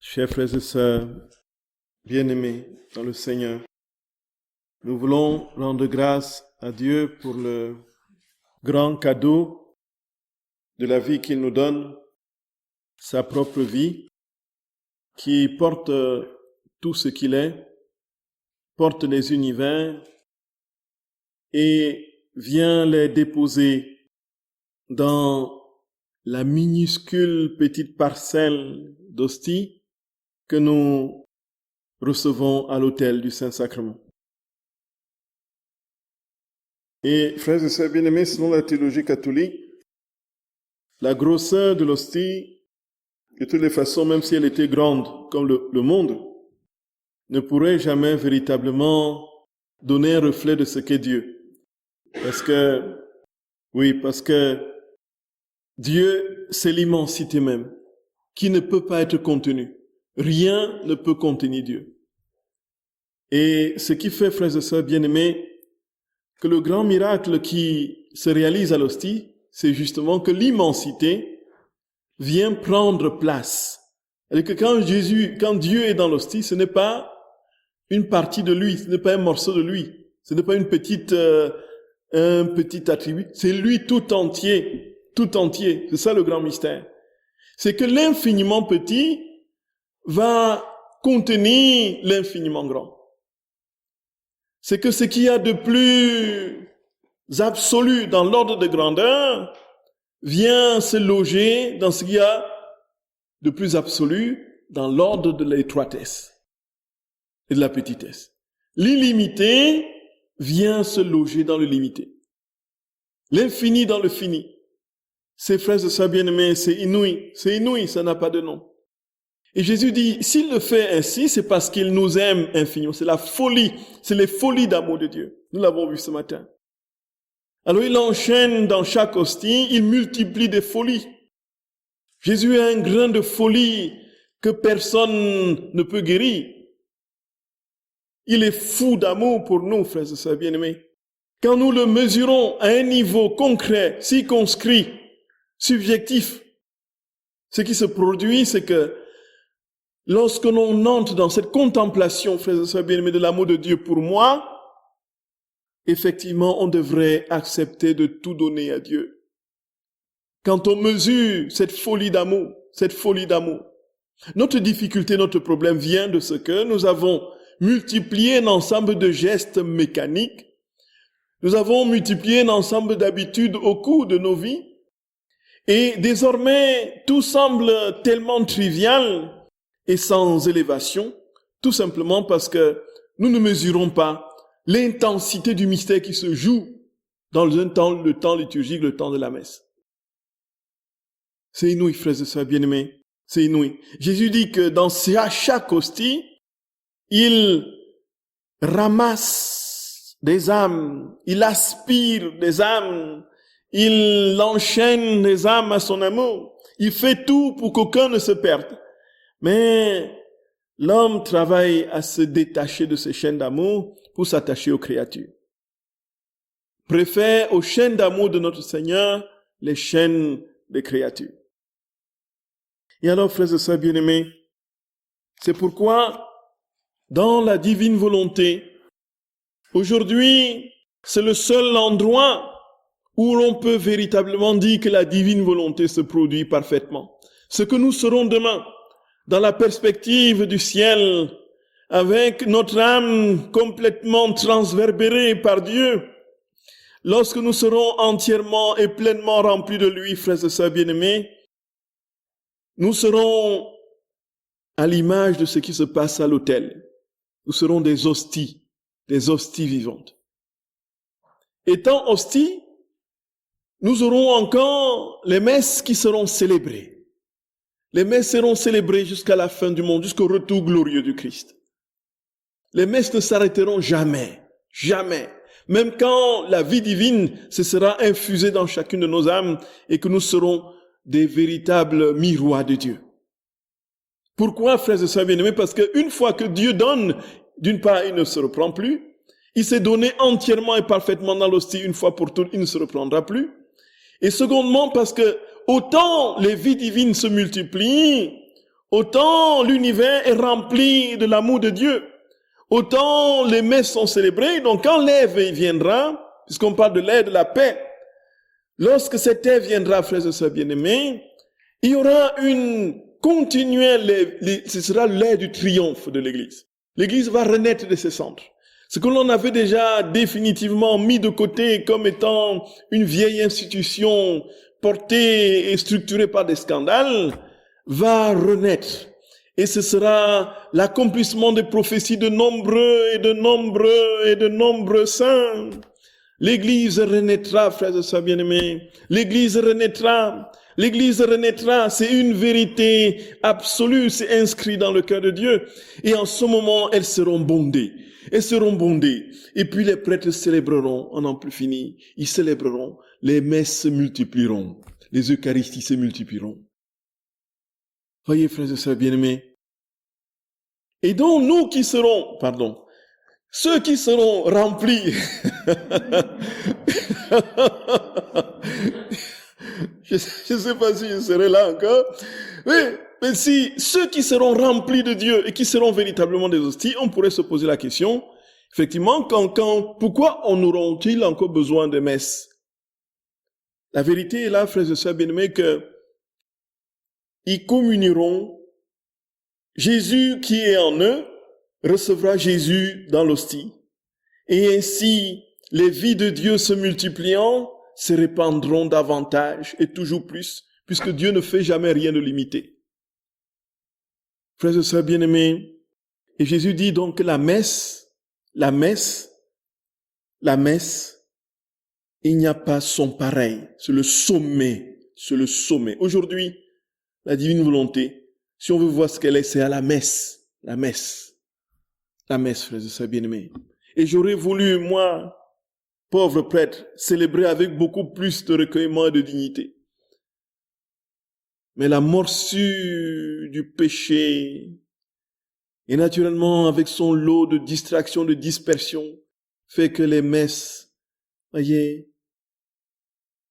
Chers frères et sœurs, bien-aimés dans le Seigneur, nous voulons rendre grâce à Dieu pour le grand cadeau de la vie qu'il nous donne, sa propre vie, qui porte tout ce qu'il est, porte les univers et vient les déposer dans la minuscule petite parcelle d'hostie que nous recevons à l'autel du Saint-Sacrement. Et frères et sœurs bien-aimés, selon la théologie catholique, la grosseur de l'hostie, de toutes les façons, même si elle était grande comme le monde, ne pourrait jamais véritablement donner un reflet de ce qu'est Dieu. Parce que Dieu, c'est l'immensité même, qui ne peut pas être contenue. Rien ne peut contenir Dieu. Et ce qui fait, frères et sœurs bien-aimés, que le grand miracle qui se réalise à l'hostie, c'est justement que l'immensité vient prendre place. Et que quand Dieu est dans l'hostie, ce n'est pas une partie de lui, ce n'est pas un morceau de lui, ce n'est pas un petit attribut, c'est lui tout entier. C'est ça le grand mystère. C'est que l'infiniment petit va contenir l'infiniment grand. C'est que ce qu'il y a de plus absolu dans l'ordre de grandeur vient se loger dans ce qu'il y a de plus absolu dans l'ordre de l'étroitesse et de la petitesse. L'illimité vient se loger dans le limité. L'infini dans le fini. Ces frères et sœurs bien-aimés, c'est inouï, ça n'a pas de nom. Et Jésus dit, s'il le fait ainsi, c'est parce qu'il nous aime infiniment. C'est la folie, c'est les folies d'amour de Dieu. Nous l'avons vu ce matin. Alors il enchaîne dans chaque hostie, il multiplie des folies. Jésus a un grain de folie que personne ne peut guérir. Il est fou d'amour pour nous, frères et sœurs bien-aimés. Quand nous le mesurons à un niveau concret, circonscrit, subjectif, ce qui se produit, c'est que lorsque l'on entre dans cette contemplation, frères et sœurs bien-aimés, de l'amour de Dieu pour moi, effectivement, on devrait accepter de tout donner à Dieu. Quand on mesure cette folie d'amour, notre difficulté, notre problème vient de ce que nous avons multiplié un ensemble de gestes mécaniques, nous avons multiplié un ensemble d'habitudes au cours de nos vies, et désormais, tout semble tellement trivial et sans élévation, tout simplement parce que nous ne mesurons pas l'intensité du mystère qui se joue dans le temps liturgique, le temps de la messe. C'est inouï, frères et sœurs bien-aimés, c'est inouï. Jésus dit que dans chaque hostie, il ramasse des âmes, il aspire des âmes, il enchaîne les âmes à son amour. Il fait tout pour qu'aucun ne se perde. Mais l'homme travaille à se détacher de ces chaînes d'amour pour s'attacher aux créatures. Préfère aux chaînes d'amour de notre Seigneur les chaînes des créatures. Et alors, frères et sœurs bien-aimés, c'est pourquoi, dans la divine volonté, aujourd'hui, c'est le seul endroit où l'on peut véritablement dire que la divine volonté se produit parfaitement. Ce que nous serons demain, dans la perspective du ciel, avec notre âme complètement transverbérée par Dieu, lorsque nous serons entièrement et pleinement remplis de lui, frères et sœurs bien-aimés, nous serons à l'image de ce qui se passe à l'autel. Nous serons des hosties vivantes. Étant hosties, nous aurons encore les messes qui seront célébrées. Les messes seront célébrées jusqu'à la fin du monde, jusqu'au retour glorieux du Christ. Les messes ne s'arrêteront jamais, jamais. Même quand la vie divine se sera infusée dans chacune de nos âmes et que nous serons des véritables miroirs de Dieu. Pourquoi, frères et sœurs bien-aimés? Parce qu'une fois que Dieu donne, d'une part, il ne se reprend plus. Il s'est donné entièrement et parfaitement dans l'hostie une fois pour toutes, il ne se reprendra plus. Et secondement, parce que autant les vies divines se multiplient, autant l'univers est rempli de l'amour de Dieu, autant les messes sont célébrées. Donc quand l'ère viendra, puisqu'on parle de l'ère de la paix, lorsque cette ère viendra, frères et sœurs bien-aimés, il y aura une continuelle, ce sera l'ère du triomphe de l'Église. L'Église va renaître de ses cendres. Ce que l'on avait déjà définitivement mis de côté comme étant une vieille institution portée et structurée par des scandales, va renaître. Et ce sera l'accomplissement des prophéties de nombreux saints. L'Église renaîtra, frères et sœurs bien-aimés. L'Église renaîtra. L'Église renaîtra. C'est une vérité absolue. C'est inscrit dans le cœur de Dieu. Et en ce moment, elles seront bondées. Elles seront bondées. Et puis les prêtres célébreront, on n'en plus fini. Ils célébreront. Les messes se multiplieront. Les Eucharisties se multiplieront. Voyez, frères et sœurs bien-aimés. Et donc, ceux qui seront remplis, je ne sais pas si je serai là encore, mais si ceux qui seront remplis de Dieu et qui seront véritablement des hosties, on pourrait se poser la question, effectivement, pourquoi en auront-ils encore besoin de messes? La vérité est là, frères et sœurs bien-aimés, que ils communieront. Jésus qui est en eux recevra Jésus dans l'hostie. Et ainsi, les vies de Dieu se multipliant, se répandront davantage et toujours plus, puisque Dieu ne fait jamais rien de limité. Frères et sœurs bien-aimés, et Jésus dit donc que la messe, il n'y a pas son pareil. C'est le sommet. Aujourd'hui, la divine volonté, si on veut voir ce qu'elle est, c'est à la messe. La messe, frères et sœurs bien-aimés. Et j'aurais voulu, moi, pauvre prêtre, célébrer avec beaucoup plus de recueillement et de dignité. Mais la morsure du péché, et naturellement avec son lot de distractions, de dispersion, fait que les messes, voyez,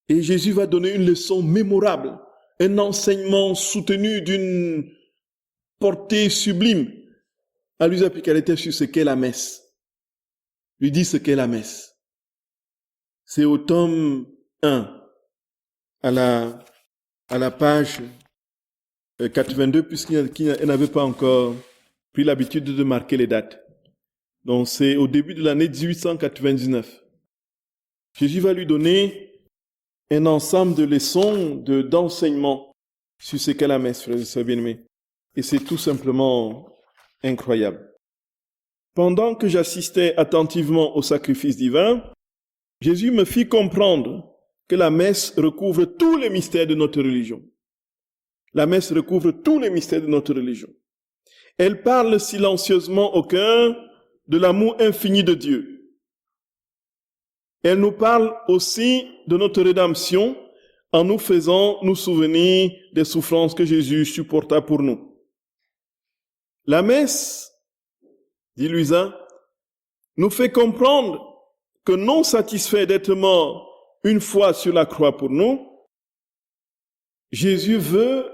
et Jésus va donner une leçon mémorable, un enseignement soutenu d'une portée sublime à l'usage Picarité sur ce qu'est la messe. Lui dit ce qu'est la messe. C'est au tome 1, à la page 82, puisqu'il n'avait pas encore pris l'habitude de marquer les dates. Donc c'est au début de l'année 1899. Jésus va lui donner un ensemble de leçons, d'enseignements sur ce qu'est la messe, frères et sœurs bien-aimés. Et c'est tout simplement incroyable. Pendant que j'assistais attentivement au sacrifice divin, Jésus me fit comprendre que la messe recouvre tous les mystères de notre religion. La messe recouvre tous les mystères de notre religion. Elle parle silencieusement au cœur de l'amour infini de Dieu. Elle nous parle aussi de notre rédemption en nous faisant nous souvenir des souffrances que Jésus supporta pour nous. La messe, dit Luisa, nous fait comprendre que non satisfait d'être mort une fois sur la croix pour nous, Jésus veut,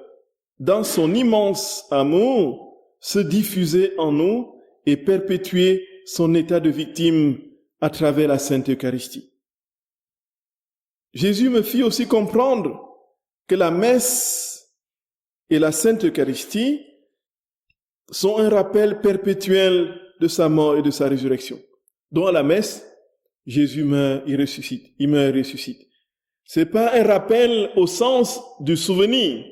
dans son immense amour, se diffuser en nous et perpétuer son état de victime à travers la Sainte Eucharistie. Jésus me fit aussi comprendre que la messe et la Sainte Eucharistie sont un rappel perpétuel de sa mort et de sa résurrection. Donc à la messe, Jésus meurt, il meurt et ressuscite. C'est pas un rappel au sens du souvenir,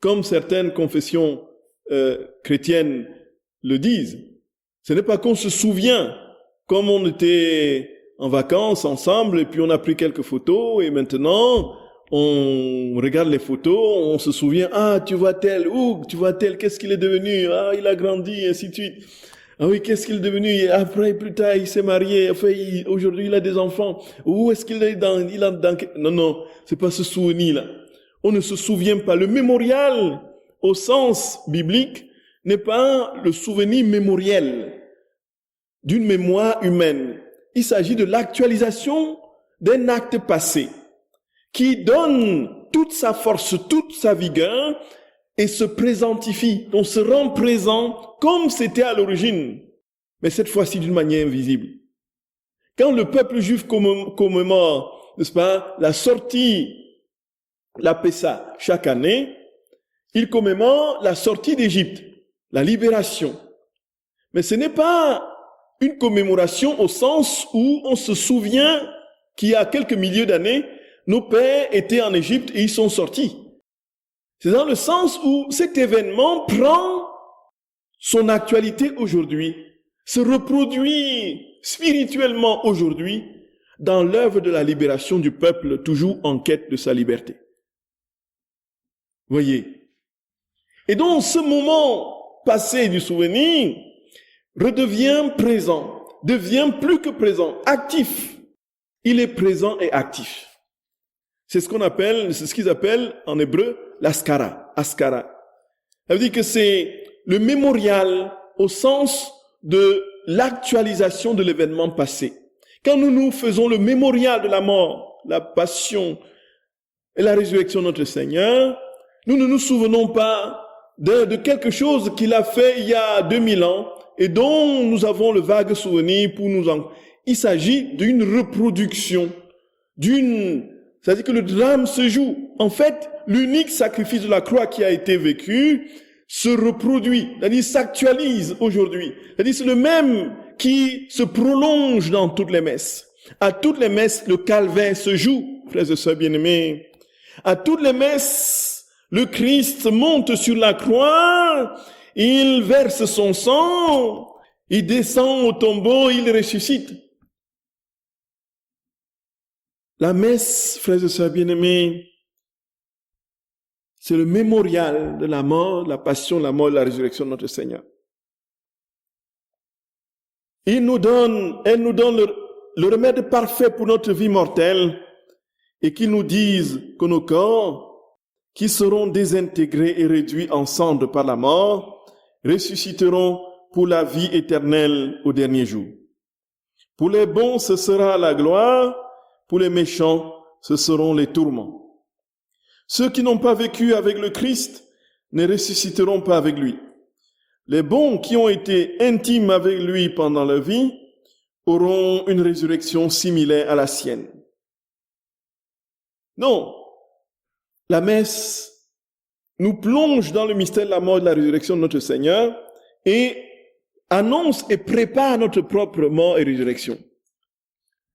comme certaines confessions chrétiennes le disent. Ce n'est pas qu'on se souvient, comme on était en vacances ensemble et puis on a pris quelques photos et maintenant on regarde les photos, on se souvient, ah tu vois tel, qu'est-ce qu'il est devenu, ah il a grandi, et ainsi de suite. Ah oui, qu'est-ce qu'il est devenu? Et après, plus tard, il s'est marié. Enfin, aujourd'hui, il a des enfants. Où est-ce qu'il est Non, c'est pas ce souvenir-là. On ne se souvient pas. Le mémorial, au sens biblique, n'est pas le souvenir mémoriel d'une mémoire humaine. Il s'agit de l'actualisation d'un acte passé qui donne toute sa force, toute sa vigueur et se présentifie, on se rend présent comme c'était à l'origine, mais cette fois-ci d'une manière invisible. Quand le peuple juif commémore, n'est-ce pas, la sortie, la Pessa, chaque année, il commémore la sortie d'Égypte, la libération. Mais ce n'est pas une commémoration au sens où on se souvient qu'il y a quelques milliers d'années, nos pères étaient en Égypte et ils sont sortis. C'est dans le sens où cet événement prend son actualité aujourd'hui, se reproduit spirituellement aujourd'hui dans l'œuvre de la libération du peuple toujours en quête de sa liberté. Voyez. Et donc ce moment passé du souvenir redevient présent, devient plus que présent, actif. Il est présent et actif. C'est ce qu'ils appellent en hébreu l'askara, askara. Ça veut dire que c'est le mémorial au sens de l'actualisation de l'événement passé. Quand nous faisons le mémorial de la mort, la passion et la résurrection de notre Seigneur, nous ne nous souvenons pas de quelque chose qu'il a fait il y a 2000 ans et dont nous avons le vague souvenir pour nous en... Il s'agit d'une reproduction, c'est-à-dire que le drame se joue. En fait, l'unique sacrifice de la croix qui a été vécu se reproduit, c'est-à-dire s'actualise aujourd'hui. C'est-à-dire c'est le même qui se prolonge dans toutes les messes. À toutes les messes, le calvaire se joue, frères et sœurs bien-aimés. À toutes les messes, le Christ monte sur la croix, il verse son sang, il descend au tombeau, il ressuscite. La messe, frères et sœurs bien-aimés, c'est le mémorial de la mort, la passion, la mort, la résurrection de notre Seigneur. Elle nous donne le remède parfait pour notre vie mortelle et qu'il nous dise que nos corps, qui seront désintégrés et réduits en cendres par la mort, ressusciteront pour la vie éternelle au dernier jour. Pour les bons, ce sera la gloire. Pour les méchants, ce seront les tourments. Ceux qui n'ont pas vécu avec le Christ ne ressusciteront pas avec lui. Les bons qui ont été intimes avec lui pendant leur vie auront une résurrection similaire à la sienne. Non, la messe nous plonge dans le mystère de la mort et de la résurrection de notre Seigneur et annonce et prépare notre propre mort et résurrection.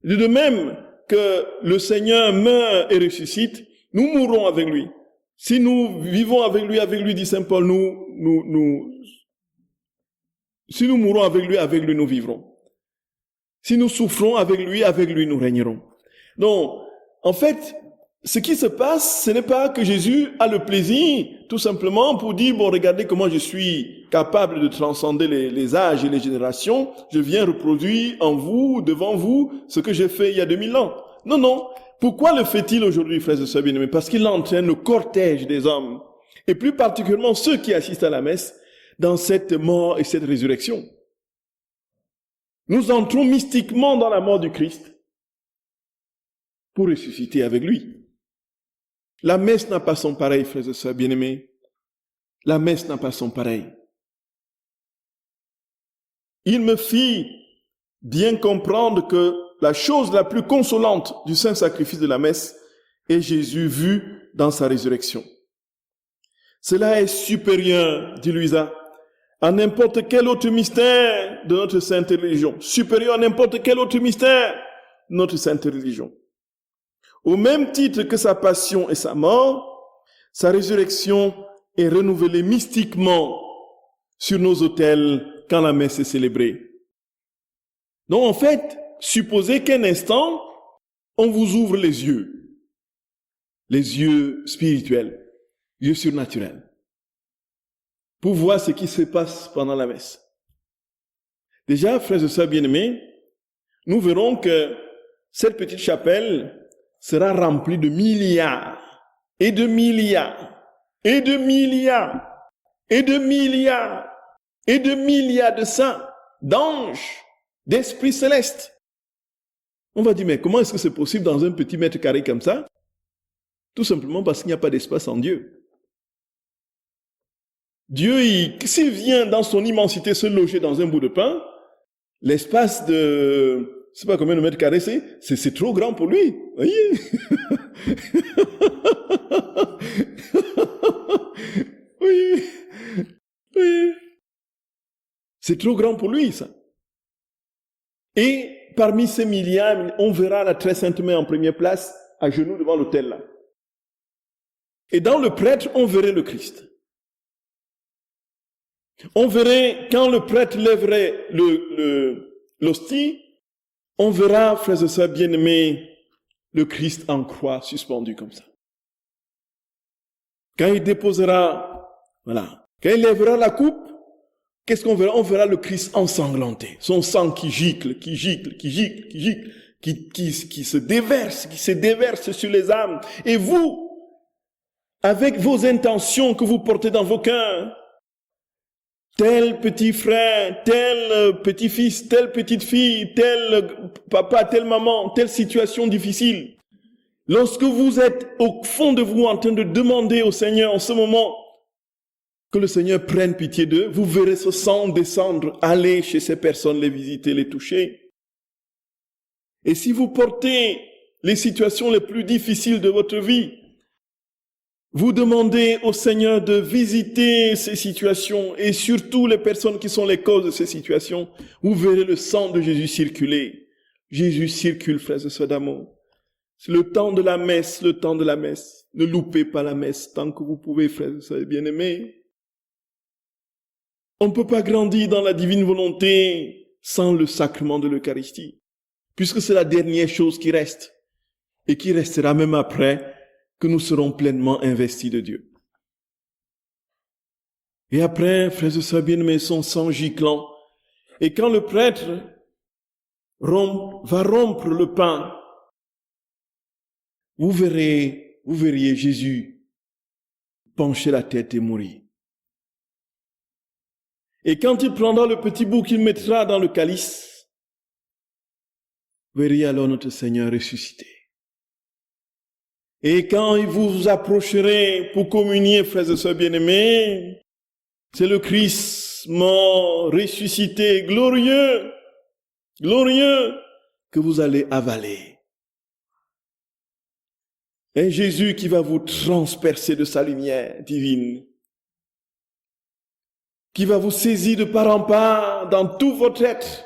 De même que le Seigneur meurt et ressuscite, nous mourrons avec lui. Si nous vivons avec lui, dit Saint Paul, si nous mourons avec lui, nous vivrons. Si nous souffrons avec lui, nous régnerons. Donc, en fait, ce qui se passe, ce n'est pas que Jésus a le plaisir, tout simplement, pour dire, bon, regardez comment je suis capable de transcender les âges et les générations, je viens reproduire en vous, devant vous, ce que j'ai fait il y a 2000 ans. Non, non. Pourquoi le fait-il aujourd'hui, frères et sœurs bien-aimés? Parce qu'il entraîne le cortège des hommes, et plus particulièrement ceux qui assistent à la messe, dans cette mort et cette résurrection. Nous entrons mystiquement dans la mort du Christ pour ressusciter avec lui. La messe n'a pas son pareil, frères et sœurs bien-aimés. La messe n'a pas son pareil. Il me fit bien comprendre que la chose la plus consolante du saint sacrifice de la messe est Jésus vu dans sa résurrection. Cela est supérieur, dit Louisa, à n'importe quel autre mystère de notre sainte religion. Supérieur à n'importe quel autre mystère de notre sainte religion. Au même titre que sa passion et sa mort, sa résurrection est renouvelée mystiquement sur nos autels quand la messe est célébrée. Donc en fait, supposez qu'un instant, on vous ouvre les yeux spirituels, yeux surnaturels, pour voir ce qui se passe pendant la messe. Déjà, frères et sœurs bien-aimés, nous verrons que cette petite chapelle sera remplie de milliards, et de milliards, et de milliards, et de milliards, et de milliards de saints, d'anges, d'esprits célestes. On va dire, mais comment est-ce que c'est possible dans un petit mètre carré comme ça? Tout simplement parce qu'il n'y a pas d'espace en Dieu. Dieu, s'il vient dans son immensité se loger dans un bout de pain, l'espace de, je sais pas combien de mètres carrés c'est trop grand pour lui. Voyez? Oui, oui. C'est trop grand pour lui, ça. Et parmi ces milliards, on verra la très sainte mère en première place, à genoux devant l'autel là. Et dans le prêtre, on verrait le Christ. On verrait, quand le prêtre lèverait l'hostie, on verra, frères et sœurs bien-aimés, le Christ en croix suspendu comme ça. Quand il déposera, voilà, quand il lèvera la coupe, qu'est-ce qu'on verra? On verra le Christ ensanglanté, son sang qui gicle, qui se déverse sur les âmes. Et vous, avec vos intentions que vous portez dans vos cœurs, tel petit frère, tel petit-fils, telle petite-fille, tel papa, telle maman, telle situation difficile. Lorsque vous êtes au fond de vous en train de demander au Seigneur en ce moment que le Seigneur prenne pitié d'eux, vous verrez ce sang descendre, aller chez ces personnes, les visiter, les toucher. Et si vous portez les situations les plus difficiles de votre vie, vous demandez au Seigneur de visiter ces situations et surtout les personnes qui sont les causes de ces situations, vous verrez le sang de Jésus circuler. Jésus circule, frères et sœurs d'amour. C'est le temps de la messe, le temps de la messe. Ne loupez pas la messe tant que vous pouvez, frères et sœurs bien-aimés. On ne peut pas grandir dans la divine volonté sans le sacrement de l'Eucharistie, puisque c'est la dernière chose qui reste et qui restera même après que nous serons pleinement investis de Dieu. Et après, frères et sœurs bien-aimés, son sang giclant. Et quand le prêtre va rompre le pain, vous verriez Jésus pencher la tête et mourir. Et quand il prendra le petit bout qu'il mettra dans le calice, vous verriez alors notre Seigneur ressuscité. Et quand vous vous approcherez pour communier, frères et sœurs bien-aimés, c'est le Christ mort, ressuscité, glorieux, que vous allez avaler. Un Jésus qui va vous transpercer de sa lumière divine, qui va vous saisir de part en part dans tout votre être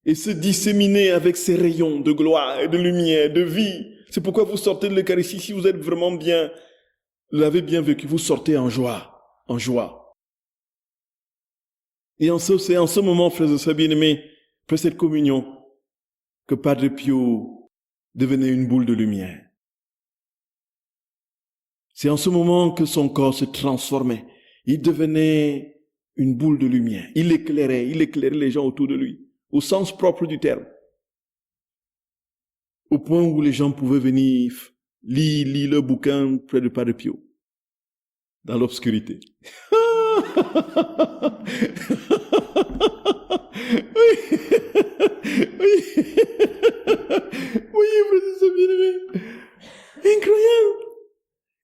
et se disséminer avec ses rayons de gloire et de lumière, de vie. C'est pourquoi vous sortez de l'Eucharistie, si vous êtes vraiment bien, vous l'avez bien vécu, vous sortez en joie, en joie. Et c'est en ce moment, frères et sœurs bien-aimés, après cette communion, que Padre Pio devenait une boule de lumière. C'est en ce moment que son corps se transformait. Il devenait une boule de lumière. Il éclairait les gens autour de lui, au sens propre du terme. Au point où les gens pouvaient venir lire le bouquin près de Padre Pio, dans l'obscurité. Oui, c'est bien. Incroyable.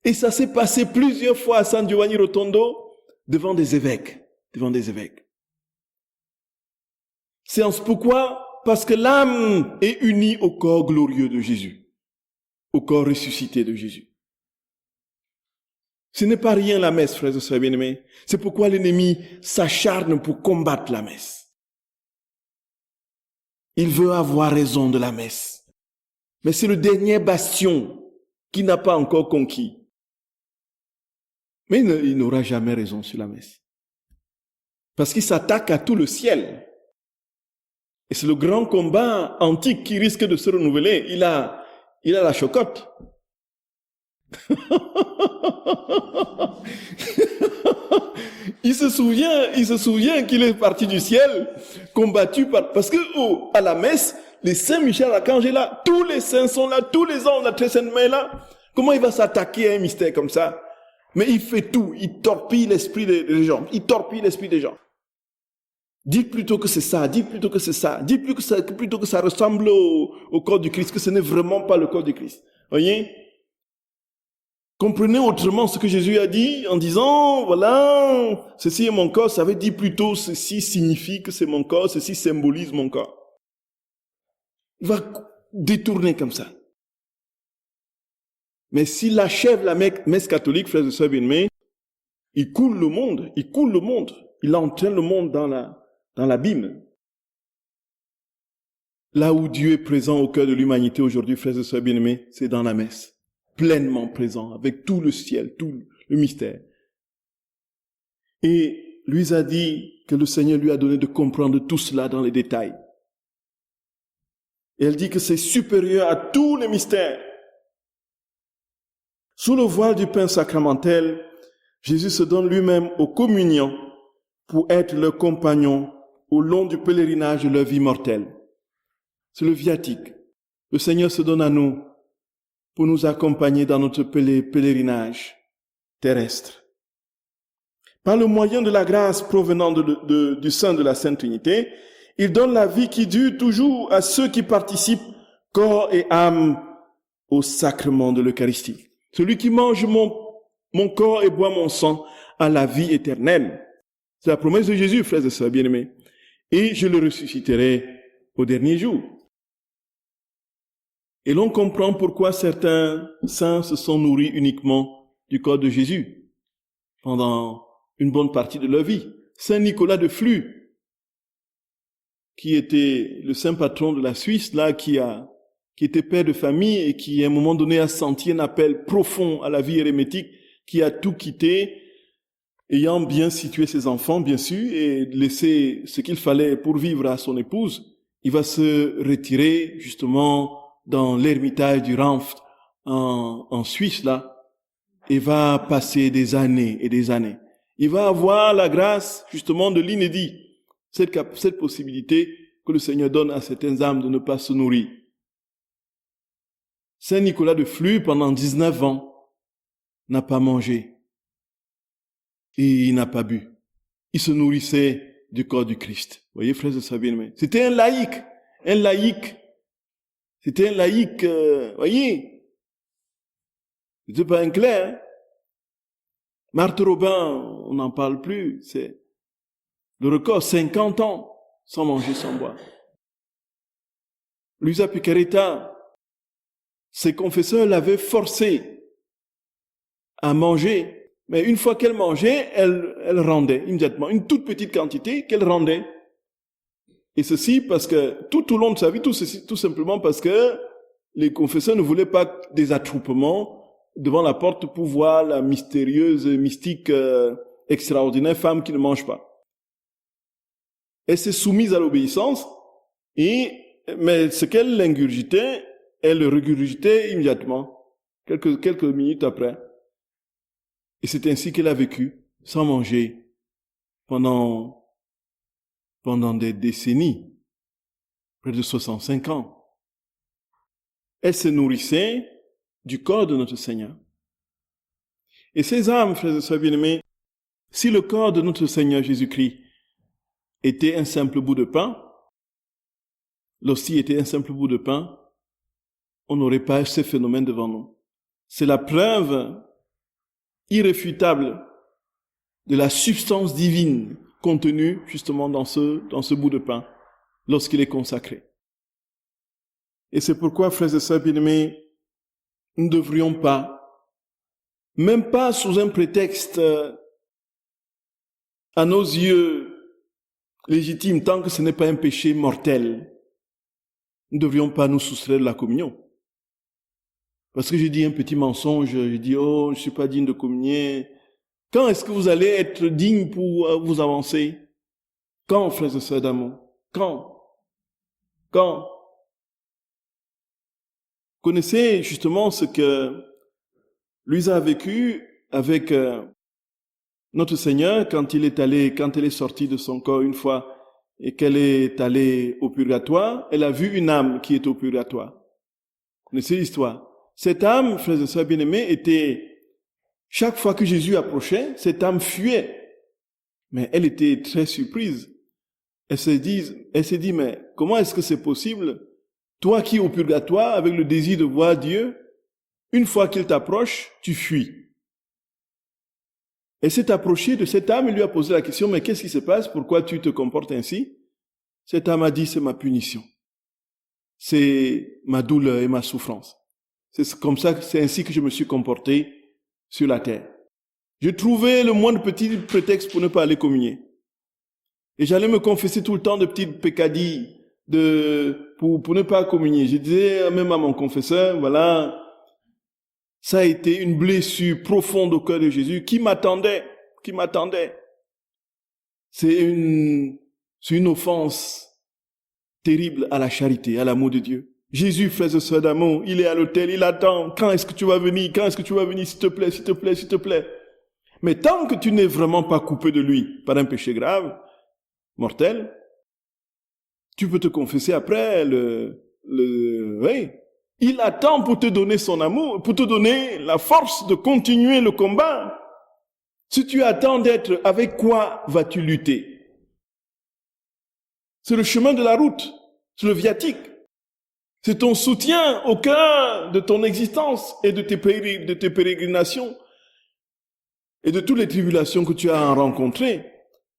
Et ça s'est passé plusieurs fois à San Giovanni Rotondo, devant des évêques. C'est pourquoi? Parce que l'âme est unie au corps glorieux de Jésus, au corps ressuscité de Jésus. Ce n'est pas rien la messe, frères et sœurs bien-aimés. C'est pourquoi l'ennemi s'acharne pour combattre la messe. Il veut avoir raison de la messe. Mais c'est le dernier bastion qu'il n'a pas encore conquis. Mais il n'aura jamais raison sur la messe. Parce qu'il s'attaque à tout le ciel. Et c'est le grand combat antique qui risque de se renouveler. Il a la chocotte. Il se souvient qu'il est parti du ciel, combattu parce que à la messe, les saints Michel Archange est là, tous les saints sont là, tous les anges, la très sainte main est là. Comment il va s'attaquer à un mystère comme ça? Mais il fait tout, il torpille l'esprit des gens, Dites plutôt que c'est ça, dites plutôt que ça ressemble au corps du Christ, que ce n'est vraiment pas le corps du Christ. Voyez? Comprenez autrement ce que Jésus a dit en disant, voilà, ceci est mon corps, ça veut dire plutôt ceci signifie que c'est mon corps, ceci symbolise mon corps. Il va détourner comme ça. Mais s'il achève la messe catholique, frères et sœurs bien-aimés, il coule le monde, il entraîne le monde dans l'abîme. Là où Dieu est présent au cœur de l'humanité aujourd'hui, frères et sœurs bien-aimés, c'est dans la messe. Pleinement présent, avec tout le ciel, tout le mystère. Et lui a dit que le Seigneur lui a donné de comprendre tout cela dans les détails. Et elle dit que c'est supérieur à tous les mystères. Sous le voile du pain sacramentel, Jésus se donne lui-même aux communiants pour être leur compagnon au long du pèlerinage de leur vie mortelle. C'est le viatique. Le Seigneur se donne à nous pour nous accompagner dans notre pèlerinage terrestre. Par le moyen de la grâce provenant du sein de la Sainte Trinité, il donne la vie qui dure toujours à ceux qui participent corps et âme au sacrement de l'Eucharistie. Celui qui mange mon corps et boit mon sang a la vie éternelle. C'est la promesse de Jésus, frères et sœurs bien-aimés. Et je le ressusciterai au dernier jour. Et l'on comprend pourquoi certains saints se sont nourris uniquement du corps de Jésus pendant une bonne partie de leur vie. Saint Nicolas de Flux, qui était le saint patron de la Suisse, là, qui était père de famille et qui, à un moment donné, a senti un appel profond à la vie hérémétique, qui a tout quitté, ayant bien situé ses enfants, bien sûr, et laissé ce qu'il fallait pour vivre à son épouse. Il va se retirer, justement, dans l'ermitage du Ranft, en Suisse, là, et va passer des années et des années. Il va avoir la grâce, justement, de l'inédit, cette possibilité que le Seigneur donne à certaines âmes de ne pas se nourrir. Saint Nicolas de Flux, pendant 19 ans, n'a pas mangé et il n'a pas bu. Il se nourrissait du corps du Christ. Vous voyez, frères et sœurs bien-aimés. C'était un laïc. C'était un laïc, voyez. C'était pas un clerc. Hein? Marthe Robin, on n'en parle plus. C'est le record, 50 ans sans manger, sans boire. Luisa Picaretta, ses confesseurs l'avaient forcée à manger, mais une fois qu'elle mangeait, elle rendait immédiatement une toute petite quantité qu'elle rendait. Et ceci parce que tout au long de sa vie, tout simplement parce que les confesseurs ne voulaient pas des attroupements devant la porte pour voir la mystérieuse, mystique, extraordinaire femme qui ne mange pas. Elle s'est soumise à l'obéissance, mais ce qu'elle ingurgitait, elle le regurgitait immédiatement, quelques minutes après. Et c'est ainsi qu'elle a vécu, sans manger, pendant des décennies, près de 65 ans. Elle se nourrissait du corps de notre Seigneur. Et ces âmes, frères et sœurs bien-aimés, si le corps de notre Seigneur Jésus-Christ était un simple bout de pain, l'hostie était un simple bout de pain, on n'aurait pas ce phénomène devant nous. C'est la preuve irréfutable de la substance divine contenue justement dans ce bout de pain, lorsqu'il est consacré. Et c'est pourquoi, frères et sœurs bien-aimés, nous ne devrions pas, même pas sous un prétexte à nos yeux légitime, tant que ce n'est pas un péché mortel, nous ne devrions pas nous soustraire de la communion. Parce que j'ai dit un petit mensonge, j'ai dit, oh, je ne suis pas digne de communier. Quand est-ce que vous allez être digne pour vous avancer? Quand, frères et sœurs d'amour? Quand? Vous connaissez justement ce que Luisa a vécu avec notre Seigneur quand elle est sortie de son corps une fois et qu'elle est allée au purgatoire. Elle a vu une âme qui est au purgatoire. Vous connaissez l'histoire? Cette âme, frères et sœurs bien-aimés, chaque fois que Jésus approchait, cette âme fuyait. Mais elle était très surprise. Elle s'est dit, mais comment est-ce que c'est possible? Toi qui es au purgatoire, avec le désir de voir Dieu, une fois qu'il t'approche, tu fuis. Et s'est approché de cette âme et lui a posé la question, mais qu'est-ce qui se passe? Pourquoi tu te comportes ainsi? Cette âme a dit, c'est ma punition. C'est ma douleur et ma souffrance. C'est comme ça, c'est ainsi que je me suis comporté sur la terre. J'ai trouvé le moindre petit prétexte pour ne pas aller communier. Et j'allais me confesser tout le temps de petites pécadilles pour ne pas communier. Je disais même à mon confesseur, voilà, ça a été une blessure profonde au cœur de Jésus qui m'attendait. C'est une offense terrible à la charité, à l'amour de Dieu. Jésus, frères et sœurs d'amour, il est à l'autel, il attend. Quand est-ce que tu vas venir? Quand est-ce que tu vas venir? S'il te plaît, s'il te plaît, s'il te plaît. Mais tant que tu n'es vraiment pas coupé de lui par un péché grave, mortel, tu peux te confesser après oui. Il attend pour te donner son amour, pour te donner la force de continuer le combat. Si tu attends d'être, avec quoi vas-tu lutter? C'est le chemin de la route, c'est le viatique. C'est ton soutien au cœur de ton existence et de tes pérégrinations et de toutes les tribulations que tu as rencontrées.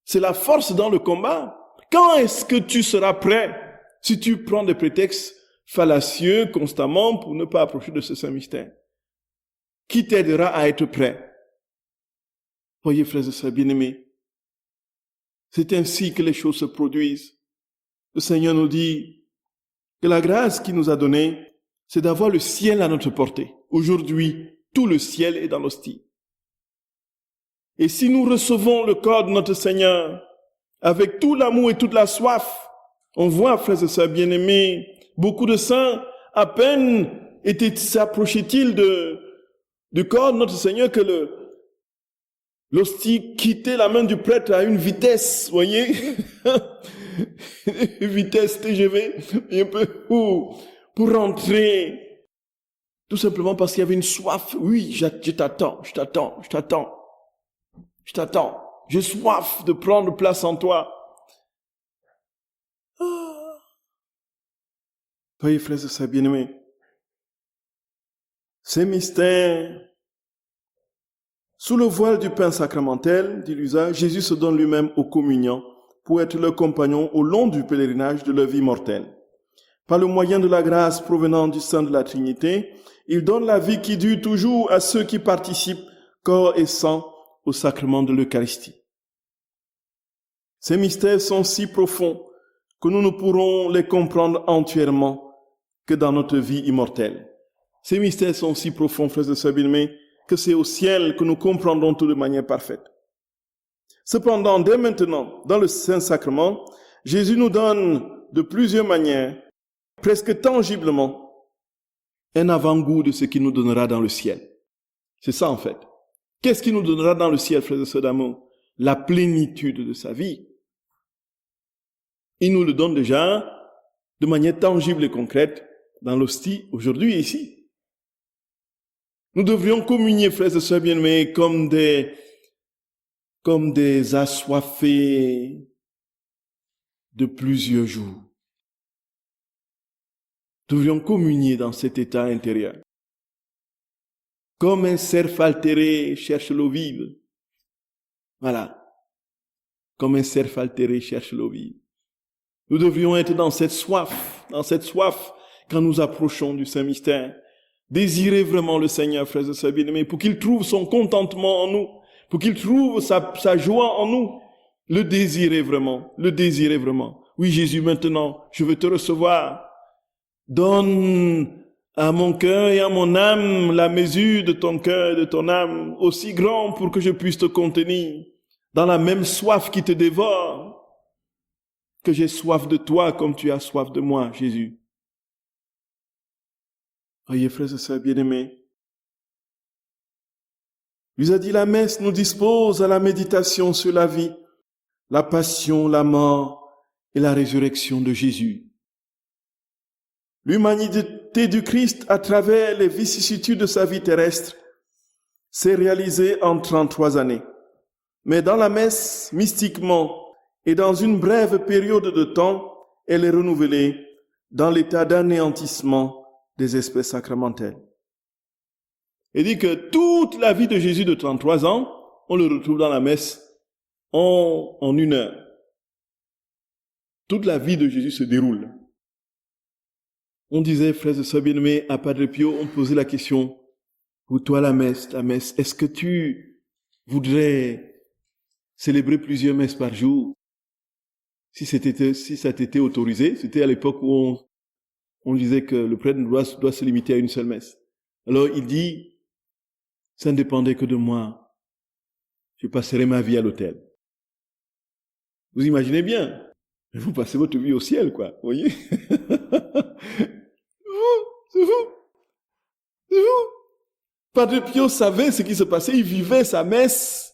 C'est la force dans le combat. Quand est-ce que tu seras prêt si tu prends des prétextes fallacieux constamment pour ne pas approcher de ce saint mystère? Qui t'aidera à être prêt? Voyez, frères et sœurs bien-aimés, c'est ainsi que les choses se produisent. Le Seigneur nous dit que la grâce qu'il nous a donnée, c'est d'avoir le ciel à notre portée. Aujourd'hui, tout le ciel est dans l'hostie. Et si nous recevons le corps de notre Seigneur avec tout l'amour et toute la soif, on voit, frères et sœurs bien-aimés, beaucoup de saints, à peine s'approchaient-ils du corps de notre Seigneur que l'hostie quittait la main du prêtre à une vitesse, voyez, vitesse TGV, un peu pour rentrer, tout simplement parce qu'il y avait une soif. Oui, je t'attends, j'ai soif de prendre place en toi. Voyez, frères et sœurs bien-aimés, ces mystères, sous le voile du pain sacramentel, dit l'usage, Jésus se donne lui-même aux communiants pour être leur compagnon au long du pèlerinage de leur vie mortelle. Par le moyen de la grâce provenant du sein de la Trinité, il donne la vie qui dure toujours à ceux qui participent, corps et sang, au sacrement de l'Eucharistie. Ces mystères sont si profonds que nous ne pourrons les comprendre entièrement que dans notre vie immortelle. Ces mystères sont si profonds, frères et sœurs bien-aimés, que c'est au ciel que nous comprendrons tout de manière parfaite. Cependant, dès maintenant, dans le Saint-Sacrement, Jésus nous donne de plusieurs manières, presque tangiblement, un avant-goût de ce qu'il nous donnera dans le ciel. C'est ça en fait. Qu'est-ce qu'il nous donnera dans le ciel, frères et sœurs d'amour? La plénitude de sa vie. Il nous le donne déjà de manière tangible et concrète dans l'hostie, aujourd'hui et ici. Nous devrions communier, frères et sœurs bien-aimés, comme des assoiffés de plusieurs jours. Nous devrions communier dans cet état intérieur. Comme un cerf altéré cherche l'eau vive. Voilà. Comme un cerf altéré cherche l'eau vive. Nous devrions être dans cette soif quand nous approchons du Saint-Mystère. Désirer vraiment le Seigneur, frères et sœurs bien-aimés, pour qu'il trouve son contentement en nous, pour qu'il trouve sa joie en nous. Le désirer vraiment. Oui, Jésus, maintenant, je veux te recevoir. Donne à mon cœur et à mon âme la mesure de ton cœur et de ton âme, aussi grand pour que je puisse te contenir dans la même soif qui te dévore, que j'ai soif de toi comme tu as soif de moi, Jésus. Voyez, frères et sœurs bien-aimés, lui a dit la messe nous dispose à la méditation sur la vie, la passion, la mort et la résurrection de Jésus. L'humanité du Christ à travers les vicissitudes de sa vie terrestre s'est réalisée en 33 années. Mais dans la messe, mystiquement, et dans une brève période de temps, elle est renouvelée dans l'état d'anéantissement des espèces sacramentelles. Il dit que toute la vie de Jésus de 33 ans, on le retrouve dans la messe en 1 heure. Toute la vie de Jésus se déroule. On disait, frères et sœurs bien-aimés, à Padre Pio, on posait la question, pour toi la messe, est-ce que tu voudrais célébrer plusieurs messes par jour? Si ça t'était autorisé, c'était à l'époque où on disait que le prêtre doit se limiter à une seule messe. Alors il dit, ça ne dépendait que de moi. Je passerai ma vie à l'autel. Vous imaginez bien, vous passez votre vie au ciel, quoi, vous voyez? C'est vous. Padre Pio savait ce qui se passait, il vivait sa messe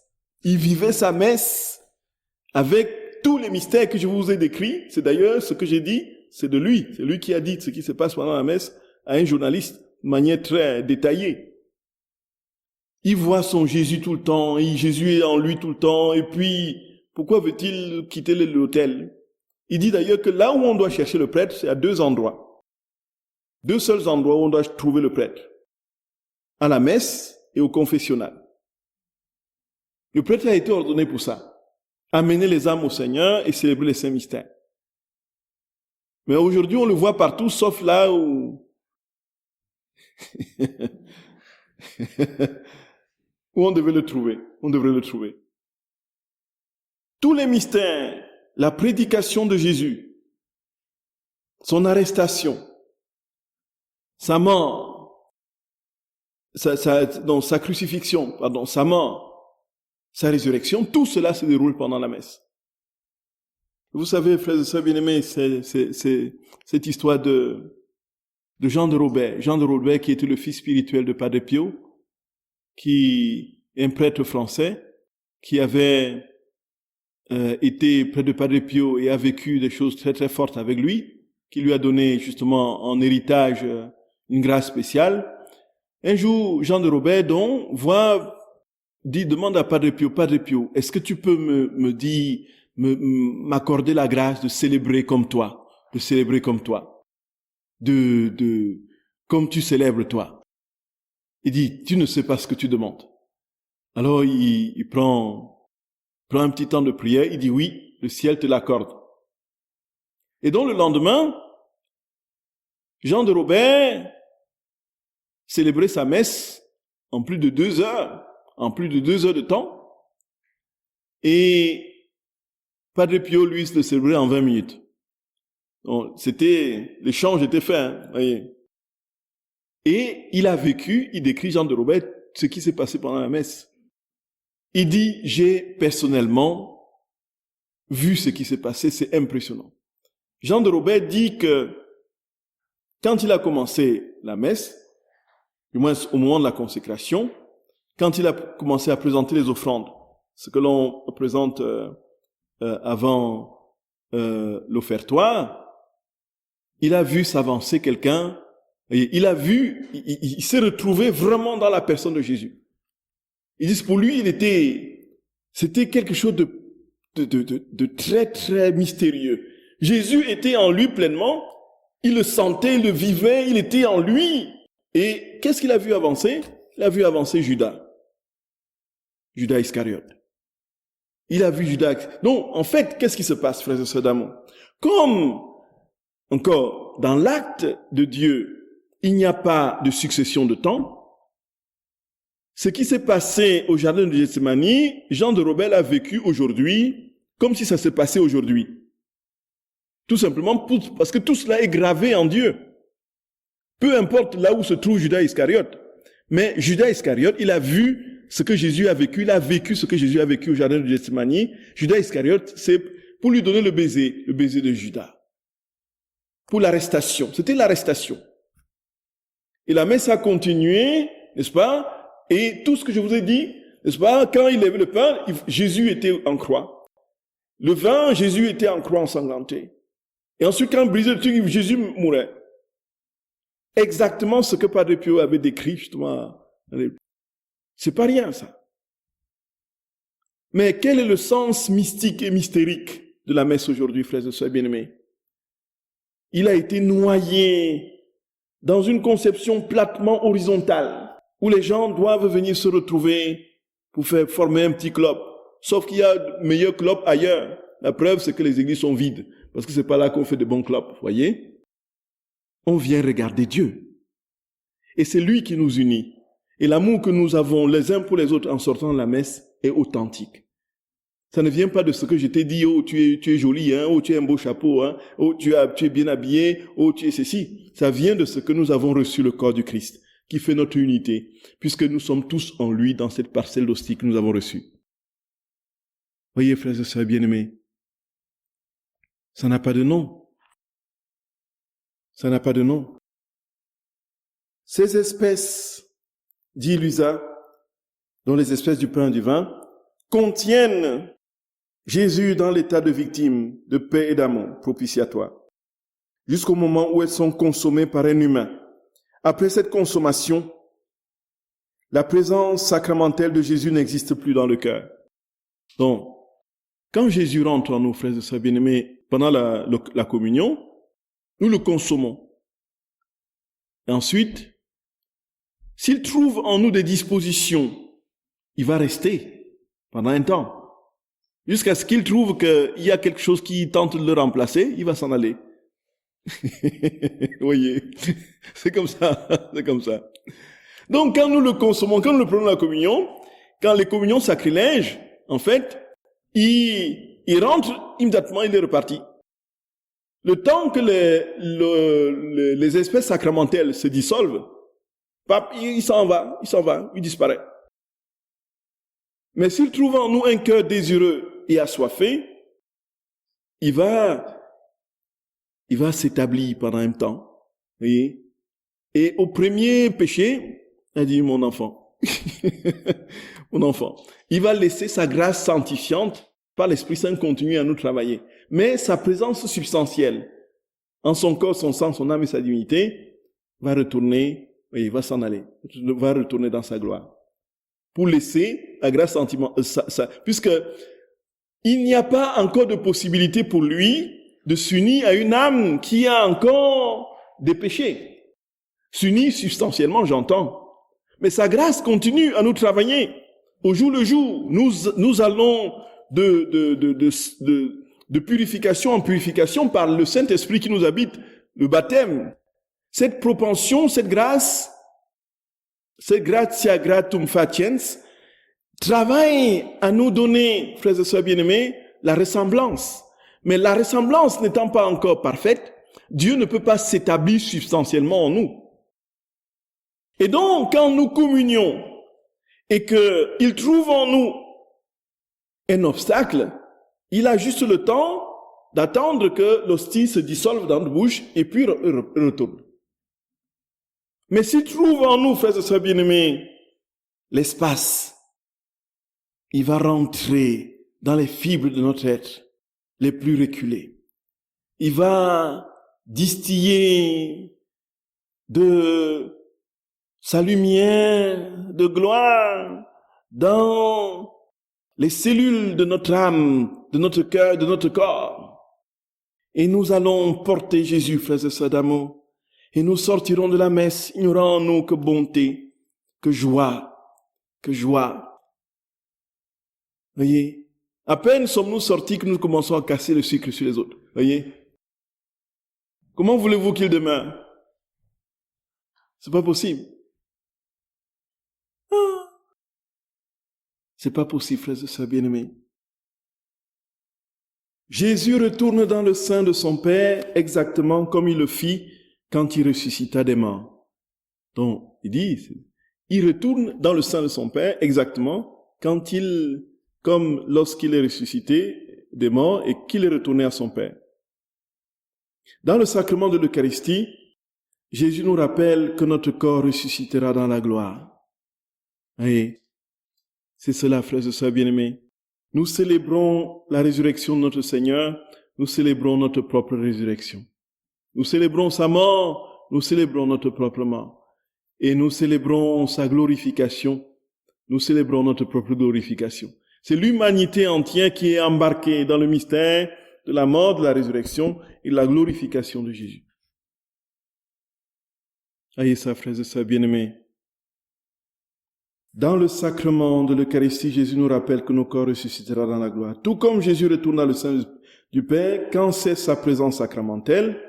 avec tous les mystères que je vous ai décrits. C'est d'ailleurs ce que j'ai dit, c'est de lui. C'est lui qui a dit ce qui se passe pendant la messe à un journaliste de manière très détaillée. Il voit son Jésus tout le temps, Jésus est en lui tout le temps, et puis, pourquoi veut-il quitter l'autel? Il dit d'ailleurs que là où on doit chercher le prêtre, c'est à 2 endroits. 2 seuls endroits où on doit trouver le prêtre. À la messe et au confessionnal. Le prêtre a été ordonné pour ça. Amener les âmes au Seigneur et célébrer les saints mystères. Mais aujourd'hui, on le voit partout, sauf là où... où on devait le trouver. On devrait le trouver. Tous les mystères, la prédication de Jésus, son arrestation, sa mort, sa crucifixion, sa mort, sa résurrection, tout cela se déroule pendant la messe. Vous savez, frères et sœurs bien-aimés, c'est cette histoire de Jean de Robert. Jean de Robert qui était le fils spirituel de Padre Pio, qui est un prêtre français, qui avait été près de Padre Pio et a vécu des choses très très fortes avec lui, qui lui a donné justement en héritage une grâce spéciale. Un jour, Jean de Robert demande à Padre Pio, est-ce que tu peux m'accorder la grâce de célébrer comme toi, comme tu célèbres toi. Il dit, tu ne sais pas ce que tu demandes. Alors il prend un petit temps de prière, il dit oui, le ciel te l'accorde. Et donc le lendemain, Jean de Robert célébrait sa messe en plus de 2 heures, de temps, et Padre Pio, lui, le célébrait en 20 minutes. Donc, l'échange était fait, hein, voyez. Et il décrit Jean de Robert, ce qui s'est passé pendant la messe. Il dit, j'ai personnellement vu ce qui s'est passé, c'est impressionnant. Jean de Robert dit que quand il a commencé la messe, du moins au moment de la consécration, quand il a commencé à présenter les offrandes, ce que l'on présente avant l'offertoire, il a vu s'avancer quelqu'un, et il s'est retrouvé vraiment dans la personne de Jésus. Il dit, pour lui, c'était quelque chose de très, très mystérieux. Jésus était en lui pleinement, il le sentait, il le vivait, il était en lui. Et qu'est-ce qu'il a vu avancer? Il a vu avancer Judas Iscariote. Il a vu Judas. Donc, en fait, qu'est-ce qui se passe, frères et sœurs d'amour? Comme, encore, dans l'acte de Dieu, il n'y a pas de succession de temps, ce qui s'est passé au jardin de Gethsémani, Jean de Robert l'a vécu aujourd'hui, comme si ça s'est passé aujourd'hui. Tout simplement parce que tout cela est gravé en Dieu. Peu importe là où se trouve Judas Iscariote. Mais Judas Iscariote, il a vu ce que Jésus a vécu, il a vécu ce que Jésus a vécu au jardin de Gethsémani. Judas Iscariote, c'est pour lui donner le baiser de Judas. Pour l'arrestation. C'était l'arrestation. Et la messe a continué, n'est-ce pas? Et tout ce que je vous ai dit, n'est-ce pas? Quand il levait le pain, Jésus était en croix. Le vin, Jésus était en croix ensanglanté. Et ensuite, quand il brisait le truc, Jésus mourait. Exactement ce que Padre Pio avait décrit, justement. C'est pas rien, ça. Mais quel est le sens mystique et mystérique de la messe aujourd'hui, frères et sœurs bien-aimés? Il a été noyé dans une conception platement horizontale. où les gens doivent venir se retrouver pour faire former un petit club. Sauf qu'il y a de meilleurs clubs ailleurs. La preuve, c'est que les églises sont vides, parce que c'est pas là qu'on fait de bons clubs, voyez? On vient regarder Dieu. Et c'est lui qui nous unit. Et l'amour que nous avons les uns pour les autres en sortant de la messe est authentique. Ça ne vient pas de ce que je t'ai dit, oh, tu es joli, hein, oh, tu as un beau chapeau, hein, oh, tu es bien habillé, oh, tu es ceci. Ça vient de ce que nous avons reçu le corps du Christ, qui fait notre unité, puisque nous sommes tous en lui dans cette parcelle d'hostie que nous avons reçue. Voyez, frères et sœurs bien-aimés, ça n'a pas de nom. Ça n'a pas de nom. Ces espèces, dit Luisa, dont les espèces du pain et du vin, contiennent Jésus dans l'état de victime, de paix et d'amour propitiatoire, jusqu'au moment où elles sont consommées par un humain. Après cette consommation, la présence sacramentelle de Jésus n'existe plus dans le cœur. Donc, quand Jésus rentre en nous, frères et sœurs bien-aimés, pendant la communion, nous le consommons. Et ensuite, s'il trouve en nous des dispositions, il va rester pendant un temps. Jusqu'à ce qu'il trouve qu'il y a quelque chose qui tente de le remplacer, il va s'en aller. Vous voyez, c'est comme ça, c'est comme ça. Donc, quand nous le consommons, quand nous le prenons la communion, quand les communions sacrilèges, en fait, il rentre immédiatement, il est reparti. Le temps que les espèces sacramentelles se dissolvent, il s'en va, il disparaît. Mais s'il trouve en nous un cœur désireux et assoiffé, il va s'établir pendant un temps. Voyez? Et au premier péché, il dit, mon enfant, mon enfant, il va laisser sa grâce sanctifiante par l'Esprit Saint continuer à nous travailler. Mais sa présence substantielle, en son corps, son sang, son âme et sa divinité, va retourner, et il va s'en aller, va retourner dans sa gloire. Pour laisser la grâce puisque il n'y a pas encore de possibilité pour lui de s'unir à une âme qui a encore des péchés. S'unir substantiellement, j'entends. Mais sa grâce continue à nous travailler. Au jour le jour, nous allons de purification en purification par le Saint-Esprit qui nous habite, le baptême. Cette propension, cette grâce, cette gratia gratum faciens, travaille à nous donner, frères et sœurs bien-aimés, la ressemblance. Mais la ressemblance n'étant pas encore parfaite, Dieu ne peut pas s'établir substantiellement en nous. Et donc, quand nous communions et qu'il trouve en nous un obstacle, il a juste le temps d'attendre que l'hostie se dissolve dans notre bouche et puis retourne. Mais s'il trouve en nous, frères et sœurs bien-aimés, l'espace, il va rentrer dans les fibres de notre être les plus reculées. Il va distiller de sa lumière de gloire dans les cellules de notre âme, de notre cœur, de notre corps. Et nous allons porter Jésus, frères et sœurs d'amour. Et nous sortirons de la messe, il n'y aura en nous que bonté, que joie, que joie. Voyez, à peine sommes-nous sortis que nous commençons à casser le sucre sur les autres. Voyez, comment voulez-vous qu'il demeure? C'est pas possible. C'est pas possible, frères et sœurs bien-aimés. Jésus retourne dans le sein de son Père exactement comme il le fit quand il ressuscita des morts. Donc, il dit, il retourne dans le sein de son Père exactement comme lorsqu'il est ressuscité des morts et qu'il est retourné à son Père. Dans le sacrement de l'Eucharistie, Jésus nous rappelle que notre corps ressuscitera dans la gloire. Et c'est cela, frères et sœurs bien-aimés. Nous célébrons la résurrection de notre Seigneur, nous célébrons notre propre résurrection. Nous célébrons sa mort, nous célébrons notre propre mort. Et nous célébrons sa glorification, nous célébrons notre propre glorification. C'est l'humanité entière qui est embarquée dans le mystère de la mort, de la résurrection et de la glorification de Jésus. Ayez ça, frères et sœurs bien-aimés. Dans le sacrement de l'Eucharistie, Jésus nous rappelle que nos corps ressusciteront dans la gloire. Tout comme Jésus retourne dans le sein du Père quand c'est sa présence sacramentelle,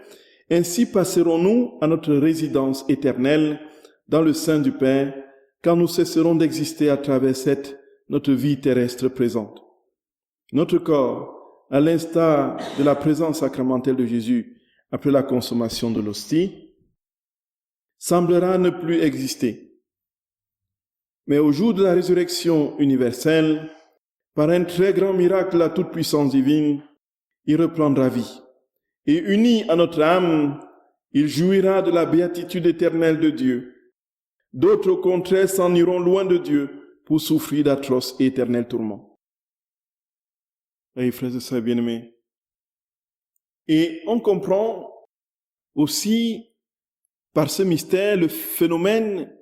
ainsi passerons-nous à notre résidence éternelle dans le sein du Père quand nous cesserons d'exister à travers notre vie terrestre présente. Notre corps, à l'instar de la présence sacramentelle de Jésus après la consommation de l'hostie, semblera ne plus exister. Mais au jour de la résurrection universelle, par un très grand miracle de la toute-puissance divine, il reprendra vie. Et uni à notre âme, il jouira de la béatitude éternelle de Dieu. D'autres, au contraire, s'en iront loin de Dieu pour souffrir d'atroces et éternels tourments. Et frères et sœurs bien-aimés, et on comprend aussi par ce mystère le phénomène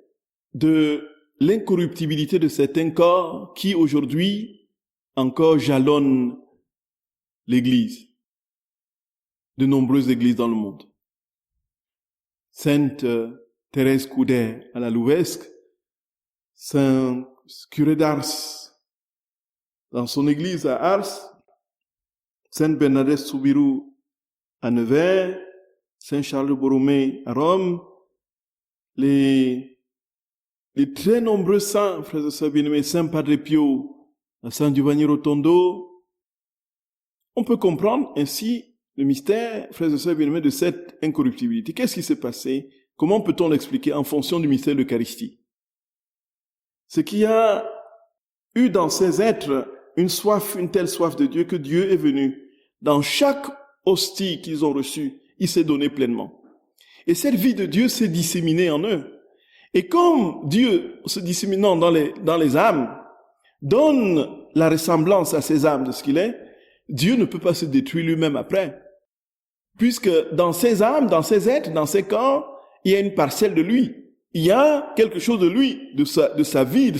de l'incorruptibilité de certains corps qui aujourd'hui encore jalonnent l'Église, de nombreuses églises dans le monde. Sainte Thérèse Coudet à la Louvesque, Saint curé d'Ars dans son église à Ars, Sainte Bernadette Soubirous à Nevers, Saint Charles Borromée à Rome, les très nombreux saints, frères et sœurs bien-aimés, Saint Padre Pio, Saint Giovanni Rotondo. On peut comprendre ainsi le mystère, frères et sœurs bien-aimés, de cette incorruptibilité. Qu'est-ce qui s'est passé? Comment peut-on l'expliquer en fonction du mystère de l'Eucharistie? C'est qu'il y a eu dans ces êtres une telle soif de Dieu que Dieu est venu. Dans chaque hostie qu'ils ont reçue, il s'est donné pleinement. Et cette vie de Dieu s'est disséminée en eux. Et comme Dieu, se disséminant dans les âmes, donne la ressemblance à ces âmes de ce qu'il est, Dieu ne peut pas se détruire lui-même après. Puisque dans ces âmes, dans ces êtres, dans ces corps, il y a une parcelle de lui. Il y a quelque chose de lui, de sa vie,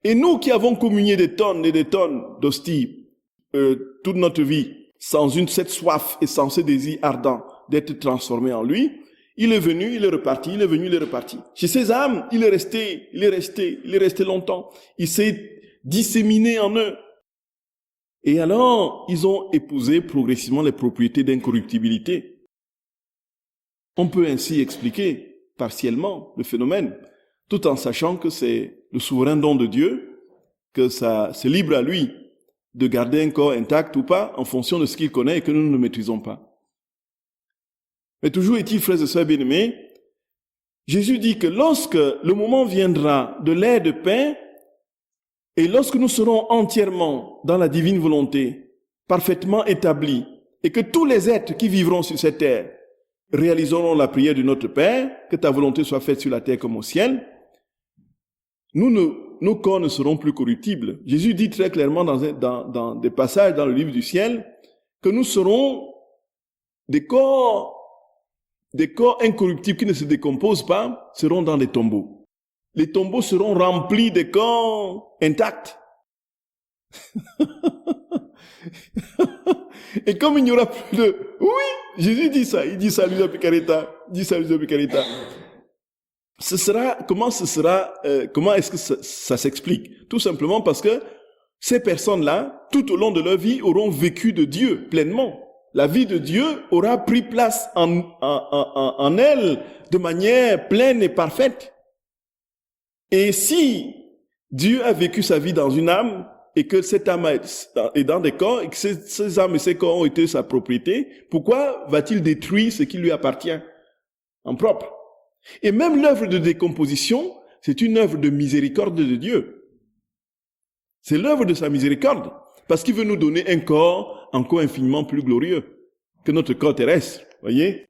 Et nous qui avons communié des tonnes et des tonnes d'hosties toute notre vie, sans cette soif et sans ce désir ardent d'être transformé en lui, il est venu, il est reparti, il est venu, il est reparti. Chez ces âmes, il est resté longtemps. Il s'est disséminé en eux. Et alors, ils ont épousé progressivement les propriétés d'incorruptibilité. On peut ainsi expliquer partiellement le phénomène, tout en sachant que c'est le souverain don de Dieu, que c'est libre à lui de garder un corps intact ou pas, en fonction de ce qu'il connaît et que nous ne maîtrisons pas. Mais toujours est-il, frères et sœurs bien-aimés, Jésus dit que lorsque le moment viendra de l'ère de paix, et lorsque nous serons entièrement dans la divine volonté, parfaitement établis, et que tous les êtres qui vivront sur cette terre réaliseront la prière de notre Père, que ta volonté soit faite sur la terre comme au ciel, nos corps ne seront plus corruptibles. Jésus dit très clairement dans des passages dans le livre du ciel que nous serons des corps incorruptibles qui ne se décomposent pas, seront dans des tombeaux. Les tombeaux seront remplis de corps intacts. Et comme il n'y aura plus de... Oui, Jésus dit ça, il dit ça à Luisa Picaretta, comment est-ce que ça s'explique? Tout simplement parce que ces personnes-là, tout au long de leur vie, auront vécu de Dieu pleinement. La vie de Dieu aura pris place en elles de manière pleine et parfaite. Et si Dieu a vécu sa vie dans une âme, et que cette âme est dans des corps, et que ces âmes et ces corps ont été sa propriété, pourquoi va-t-il détruire ce qui lui appartient en propre? Et même l'œuvre de décomposition, c'est une œuvre de miséricorde de Dieu. C'est l'œuvre de sa miséricorde, parce qu'il veut nous donner un corps encore infiniment plus glorieux que notre corps terrestre, voyez?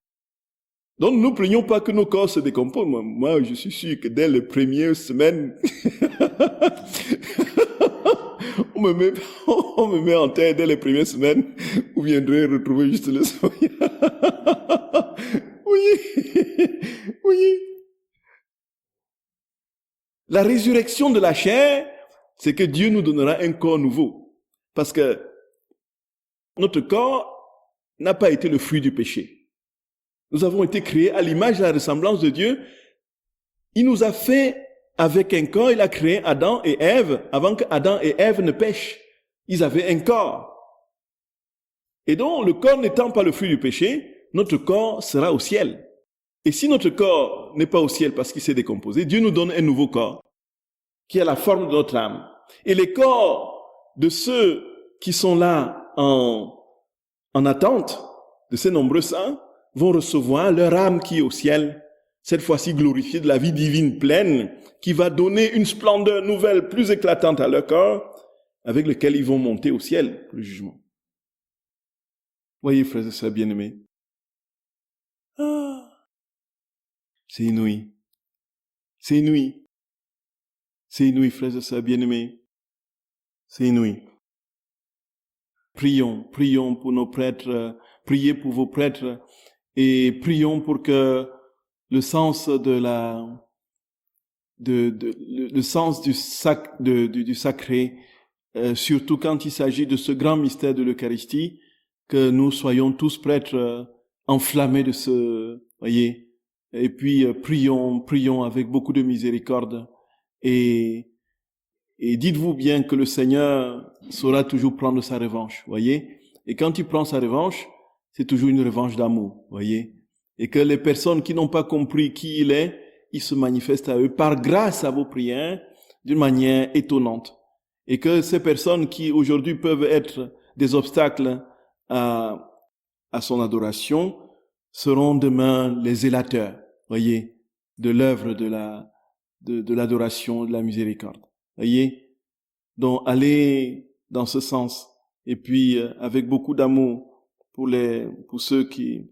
Donc, ne nous plaignons pas que nos corps se décomposent. Moi, je suis sûr que dès les premières semaines, on me met en terre dès les premières semaines, vous viendrez retrouver juste le soleil. Oui. La résurrection de la chair, c'est que Dieu nous donnera un corps nouveau. Parce que notre corps n'a pas été le fruit du péché. Nous avons été créés à l'image et à la ressemblance de Dieu. Il nous a fait avec un corps, il a créé Adam et Ève avant que Adam et Ève ne pêchent. Ils avaient un corps. Et donc, le corps n'étant pas le fruit du péché, notre corps sera au ciel. Et si notre corps n'est pas au ciel parce qu'il s'est décomposé, Dieu nous donne un nouveau corps qui a la forme de notre âme. Et les corps de ceux qui sont là en attente de ces nombreux saints vont recevoir leur âme qui est au ciel, cette fois-ci glorifiée de la vie divine pleine, qui va donner une splendeur nouvelle plus éclatante à leur corps, avec lequel ils vont monter au ciel pour le jugement. Voyez, frères et sœurs bien-aimés, c'est inouï. C'est inouï. C'est inouï, frères et sœurs bien-aimés. C'est inouï. Prions pour nos prêtres, priez pour vos prêtres et prions pour que le sens le sens du sacré, surtout quand il s'agit de ce grand mystère de l'Eucharistie, que nous soyons tous prêtres enflammés de voyez. Et puis prions avec beaucoup de miséricorde et dites-vous bien que le Seigneur saura toujours prendre sa revanche, voyez. Et quand il prend sa revanche, c'est toujours une revanche d'amour, voyez. Et que les personnes qui n'ont pas compris qui il est, il se manifeste à eux par grâce à vos prières d'une manière étonnante. Et que ces personnes qui aujourd'hui peuvent être des obstacles à son adoration seront demain les zélateurs, voyez, de l'œuvre de l'adoration, de la miséricorde. Voyez? Donc, allez dans ce sens. Et puis, avec beaucoup d'amour pour ceux qui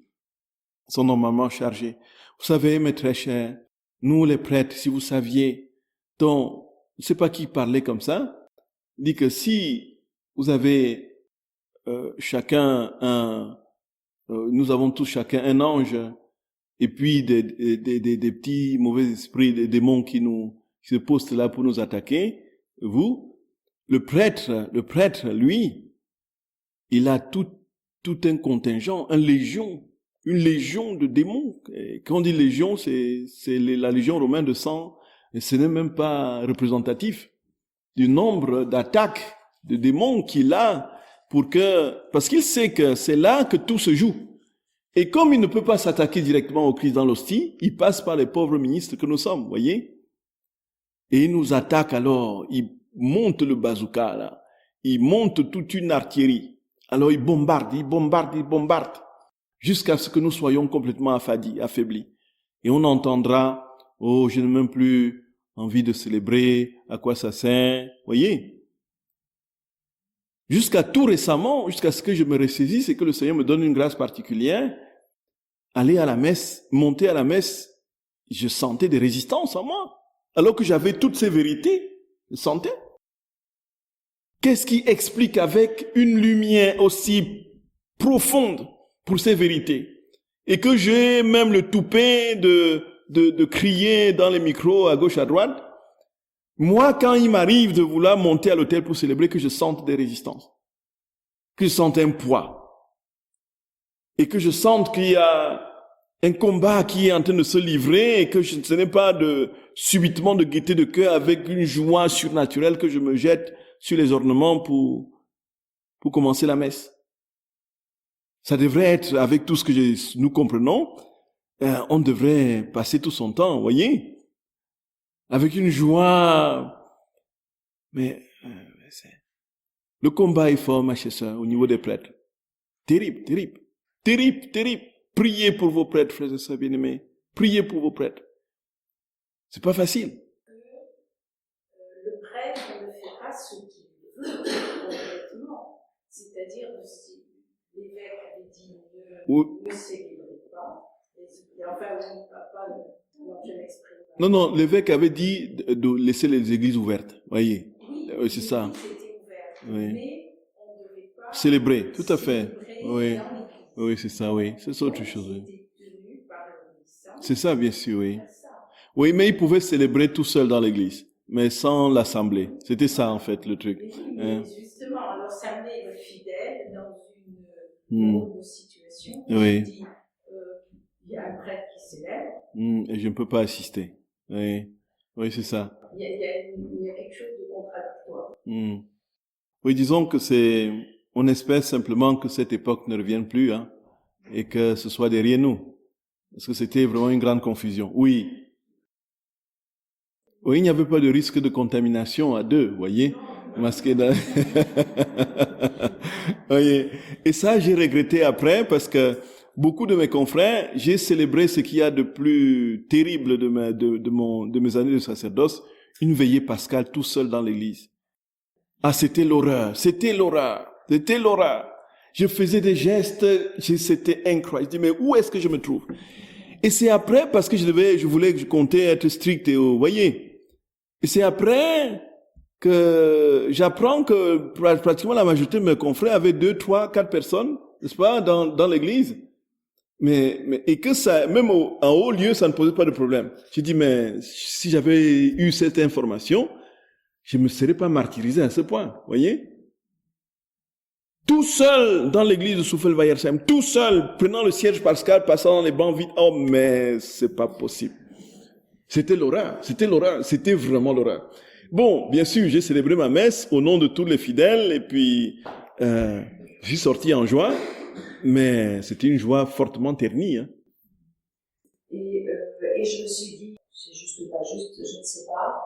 sont normalement chargés. Vous savez, mes très chers, nous les prêtres, si vous saviez, donc, je ne sais pas qui parlait comme ça, dit que si vous avez chacun nous avons tous chacun un ange, et puis des petits mauvais esprits, des démons qui se postent là pour nous attaquer, le prêtre, lui, il a tout un contingent, une légion de démons. Et quand on dit légion, c'est la légion romaine de 100, et ce n'est même pas représentatif du nombre d'attaques de démons qu'il a parce qu'il sait que c'est là que tout se joue. Et comme il ne peut pas s'attaquer directement au Christ dans l'hostie, il passe par les pauvres ministres que nous sommes, voyez. Et il nous attaque alors, il monte le bazooka là, il monte toute une artillerie. Alors il bombarde, jusqu'à ce que nous soyons complètement affaiblis. Et on entendra, oh, je n'ai même plus envie de célébrer, à quoi ça sert, voyez. Jusqu'à tout récemment, jusqu'à ce que je me ressaisisse et que le Seigneur me donne une grâce particulière, aller à la messe, monter à la messe, je sentais des résistances en moi. Alors que j'avais toutes ces vérités, je sentais. Qu'est-ce qui explique avec une lumière aussi profonde pour ces vérités? Et que j'ai même le toupet de crier dans les micros à gauche, à droite. Moi, quand il m'arrive de vouloir monter à l'autel pour célébrer, que je sente des résistances, que je sente un poids, et que je sente qu'il y a un combat qui est en train de se livrer, et que ce n'est pas subitement de gaieté de cœur avec une joie surnaturelle que je me jette sur les ornements pour commencer la messe. Ça devrait être, avec tout ce que nous comprenons, on devrait passer tout son temps, voyez, avec une joie, mais le combat est fort, ma chère sœur, au niveau des prêtres. Terrible. Priez pour vos prêtres, frères et sœurs bien-aimés. Priez pour vos prêtres. C'est pas facile. Le prêtre ne fait pas ce qu'il veut complètement. C'est-à-dire, si l'évêque avait dit ne célébrez pas, enfin, je m'exprime pas. Non, l'évêque avait dit de laisser les églises ouvertes. Voyez. Oui, c'est ça. C'était ouvert. Oui. Mais on ne devait pas célébrer, tout à fait. Oui. Dans l'église. Oui, c'est ça, oui. C'est autre chose. Oui. C'était tenu par l'obéissance. C'est ça, bien sûr, oui. Oui, mais il pouvait célébrer tout seul dans l'église, mais sans l'assemblée. C'était ça, en fait, le truc. Mais justement, alors ça met le fidèle dans une situation. Oui. Dit, il y a un prêtre qui célèbre. Et je ne peux pas assister. Oui. Oui, c'est ça. Il y a quelque chose de contradictoire. Oui, disons que on espère simplement que cette époque ne revienne plus, hein, et que ce soit derrière nous. Parce que c'était vraiment une grande confusion. Oui. Oui, il n'y avait pas de risque de contamination à deux, vous voyez. Masqué dans... voyez. Et ça, j'ai regretté après parce que beaucoup de mes confrères, j'ai célébré ce qu'il y a de plus terrible de mes années de sacerdoce, une veillée pascale tout seul dans l'église. Ah, c'était l'horreur. Je faisais des gestes, c'était incroyable. Je dis, mais où est-ce que je me trouve? Et c'est après, parce que je voulais que je comptais être strict et vous voyez. Et c'est après que j'apprends que pratiquement la majorité de mes confrères avaient 2, 3, 4 personnes, n'est-ce pas, dans l'église. Et que ça, même en haut lieu, ça ne posait pas de problème. J'ai dit, mais si j'avais eu cette information, je ne me serais pas martyrisé à ce point, voyez. Tout seul dans l'église de Soufel-Weiersheim, tout seul, prenant le siège pascal, passant dans les bancs vides. Oh, mais c'est pas possible. C'était l'horreur, c'était vraiment l'horreur. Bon, bien sûr, j'ai célébré ma messe au nom de tous les fidèles et puis je suis sorti en joie, mais c'était une joie fortement ternie. Hein. Et je me suis dit, c'est juste ou pas juste, je ne sais pas.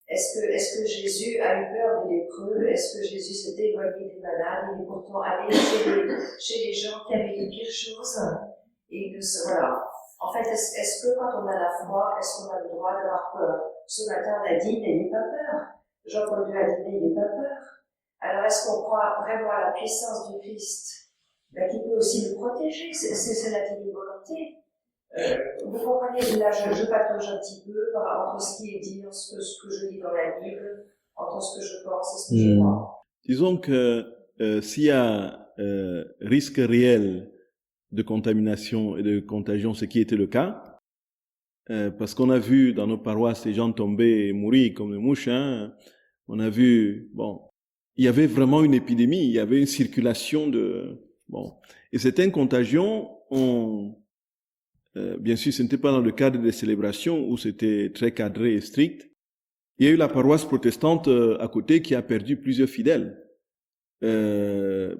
Est-ce que Jésus a eu peur des lépreux? Est-ce que Jésus s'est éloigné des malades? Il est pourtant allé chez les gens qui avaient les pires choses. Et voilà. En fait, est-ce que quand on a la foi, est-ce qu'on a le droit d'avoir peur? Ce matin, on a dit, n'ayez pas peur. Jean-Paul II a dit, n'ayez pas peur. Alors, est-ce qu'on croit vraiment à la puissance du Christ, qui peut aussi nous protéger? C'est la divine volonté. Vous comprenez, là, je patauge un petit peu entre ce qui est dit, ce que je lis dans la Bible, entre ce que je pense et ce que je crois. Disons que s'il y a risque réel de contamination et de contagion, ce qui était le cas, parce qu'on a vu dans nos paroisses les gens tomber et mourir comme des mouches, hein. On a vu, bon, il y avait vraiment une épidémie, il y avait une circulation et certaines contagions bien sûr, ce n'était pas dans le cadre des célébrations où c'était très cadré et strict. Il y a eu la paroisse protestante à côté qui a perdu plusieurs fidèles.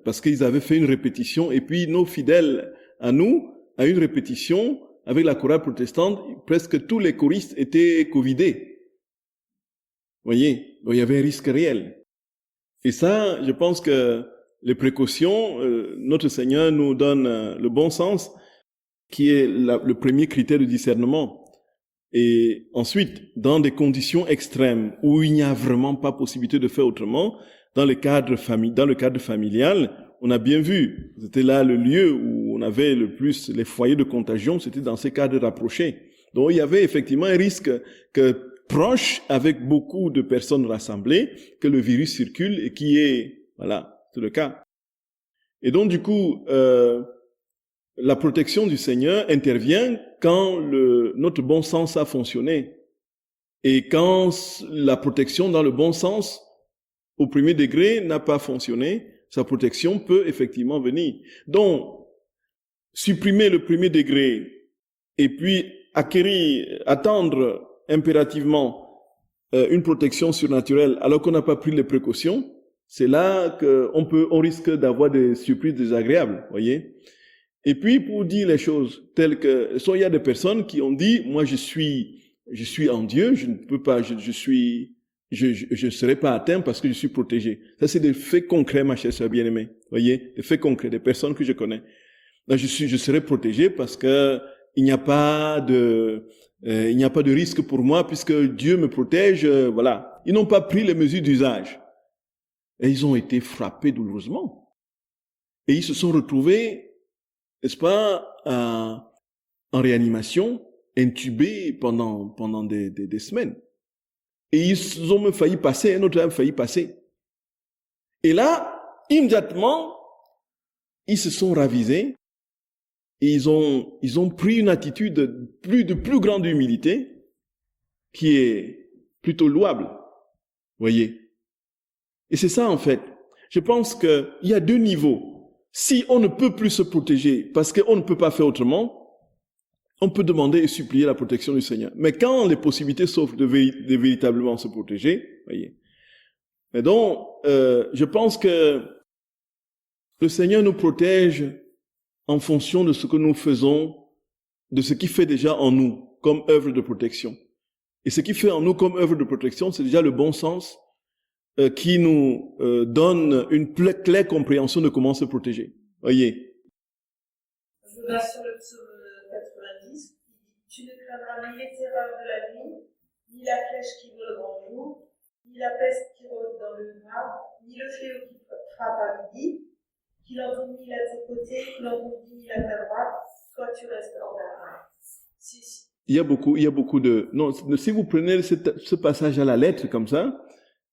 Parce qu'ils avaient fait une répétition et puis nos fidèles à une répétition avec la chorale protestante, presque tous les choristes étaient covidés. Vous voyez, il y avait un risque réel. Et ça, je pense que les précautions, notre Seigneur nous donne le bon sens, qui est le premier critère de discernement. Et ensuite, dans des conditions extrêmes où il n'y a vraiment pas possibilité de faire autrement, dans le cadre familial, on a bien vu, c'était là le lieu où on avait le plus les foyers de contagion, c'était dans ces cadres rapprochés. Donc il y avait effectivement un risque que proche, avec beaucoup de personnes rassemblées, que le virus circule et c'est le cas. Et donc du coup, la protection du Seigneur intervient quand notre bon sens a fonctionné. Et quand la protection dans le bon sens, au premier degré, n'a pas fonctionné, sa protection peut effectivement venir. Donc, supprimer le premier degré et puis attendre impérativement une protection surnaturelle alors qu'on n'a pas pris les précautions, c'est là qu'on risque d'avoir des surprises désagréables, voyez. Et puis, pour dire les choses telles que, il y a des personnes qui ont dit, moi, je suis en Dieu, je ne peux pas, je serai pas atteint parce que je suis protégé. Ça, c'est des faits concrets, ma chère sœur bien-aimée. Voyez, des faits concrets, des personnes que je connais. Là, je serai protégé parce que il n'y a pas de risque pour moi puisque Dieu me protège, voilà. Ils n'ont pas pris les mesures d'usage. Et ils ont été frappés douloureusement. Et ils se sont retrouvés, n'est-ce pas, en réanimation, intubés pendant des semaines. Et ils ont même failli passer, un autre a failli passer. Et là, immédiatement, ils se sont ravisés et ils ont pris une attitude de plus grande humilité qui est plutôt louable. Voyez. Et c'est ça, en fait. Je pense qu'il y a deux niveaux. Si on ne peut plus se protéger parce qu'on ne peut pas faire autrement, on peut demander et supplier la protection du Seigneur. Mais quand les possibilités s'offrent de véritablement se protéger, voyez. Et donc, je pense que le Seigneur nous protège en fonction de ce que nous faisons, de ce qu'il fait déjà en nous comme œuvre de protection. Et ce qu'il fait en nous comme œuvre de protection, c'est déjà le bon sens qui nous donne une claire compréhension de comment se protéger. Voyez. Je vais sur le psaume 90, tu ne craindras ni les terreurs de la nuit, ni la flèche qui vole le grand jour, ni la peste qui rôde dans le noir, ni le fléau qui frappe à midi, qu'il en mille à tes côtés, qu'il en 10 000 à ta droite, toi tu restes hors d'arrêt. Si. Il y a beaucoup de... Non, si vous prenez ce passage à la lettre comme ça,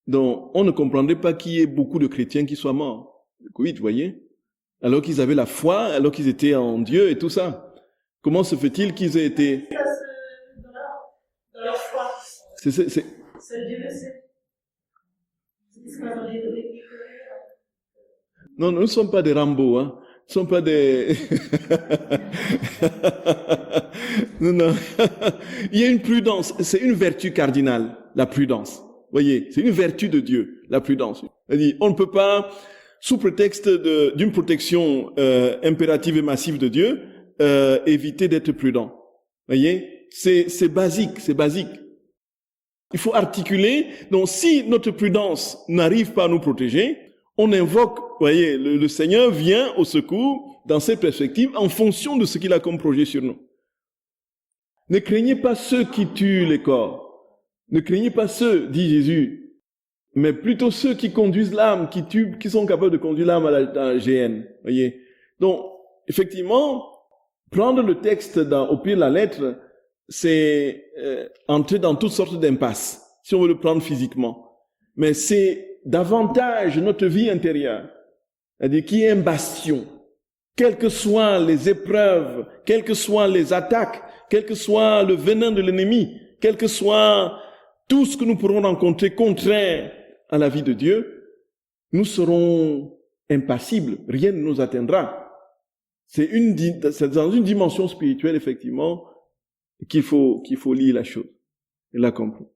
donc on ne comprendrait pas qu'il y ait beaucoup de chrétiens qui soient morts. Oui, vous voyez, alors qu'ils avaient la foi, alors qu'ils étaient en Dieu et tout ça. Comment se fait-il qu'ils aient été... Dans leur foi. Seul Dieu le sait. C'est pas dans les données. Non, nous ne sommes pas des Rambo, hein. Nous ne sommes pas des... non. Il y a une prudence. C'est une vertu cardinale, la prudence. Voyez, c'est une vertu de Dieu, la prudence. C'est-à-dire, on ne peut pas, sous prétexte d'une protection impérative et massive de Dieu, éviter d'être prudent. Voyez, c'est basique. Il faut articuler. Donc, si notre prudence n'arrive pas à nous protéger, on invoque, voyez, le Seigneur vient au secours dans cette perspective en fonction de ce qu'il a comme projet sur nous. Ne craignez pas ceux qui tuent les corps. Ne craignez pas ceux, dit Jésus, mais plutôt ceux qui conduisent l'âme, qui sont capables de conduire l'âme à la GN. Voyez. Donc, effectivement, prendre le texte au pied de la lettre, c'est entrer dans toutes sortes d'impasses, si on veut le prendre physiquement. Mais c'est davantage notre vie intérieure, c'est-à-dire qui est un bastion, quelles que soient les épreuves, quelles que soient les attaques, quel que soit le venin de l'ennemi, quel que soit tout ce que nous pourrons rencontrer contraire à la vie de Dieu, nous serons impassibles, rien ne nous atteindra. C'est dans une dimension spirituelle, effectivement, qu'il faut lire la chose et la comprendre.